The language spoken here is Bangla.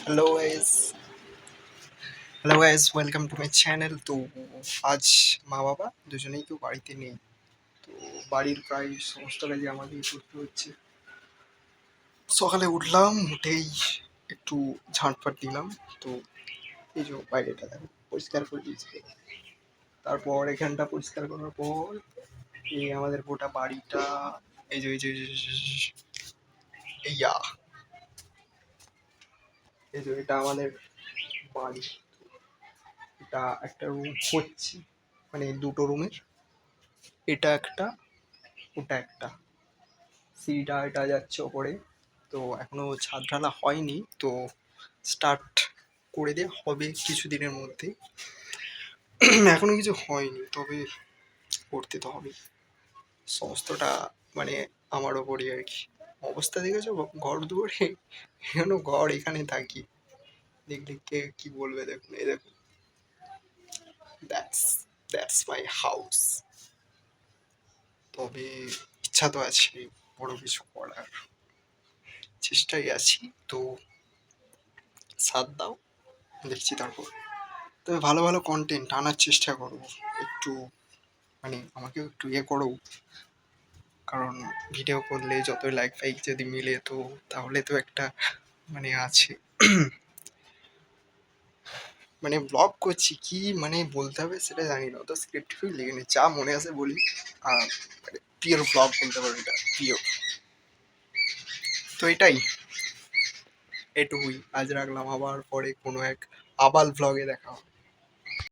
Hello guys hello guys welcome to my channel. তো আজ মা বাবা দুজনেই তো বাড়িতে নেই। তো বাড়ির প্রায় সমস্ত কাজে আমাকেই করতে হচ্ছে। সকালে উঠলাম, উঠেই একটু ঝাঁটফাট দিলাম। তো এই যে বাইরেটা দেখো পরিষ্কার করে দিয়েছি। তারপর এখানটা পরিষ্কার করার পর এই আমাদের গোটা বাড়িটা এই যে ইয়া এই যে এটা আমাদের বাড়ি। এটা একটা রুম হচ্ছে, মানে দুটো রুমের, এটা একটা ওটা একটা। সিঁড়িটা এটা যাচ্ছে ওপরে। তো এখনো ছাদ ঢালা হয়নি, তো স্টার্ট করে দেওয়া হবে কিছুদিনের মধ্যে। এখনো কিছু হয়নি, তবে করতে তো হবে সমস্তটা, মানে আমার ওপরই আর কি। অবস্থা দেখেছো ঘর দুয়ারে, এখনো ঘর এখানে থাকি, দেখলে কে কি বলবে। দেখুন, এই দেখুন, দ্যাটস দ্যাটস মাই হাউস। তবে ইচ্ছা তো আছে বড় কিছু করার, চেষ্টায় আছি। তো সাথ দাও, দেখছি তারপর। তবে ভালো ভালো কন্টেন্ট আনার চেষ্টা করবো একটু, মানে আমাকেও একটু ইয়ে করো। কারণ ভিডিও করলে যতই লাইক ফাইক যদি মিলে, তো তাহলে তো একটা মানে আছে। মানে ব্লগ করছি কি মানে বলতে হবে সেটা জানি না, তো স্ক্রিপ্ট ফিল লিখে নি, যা মনে আসে বলি। আর পিওর ব্লগ বলতে পারো, এটা পিওর। তো এটাই, এটুকুই আজ রাখলাম। আবার পরে কোনো এক আবাল ব্লগে দেখা হবে।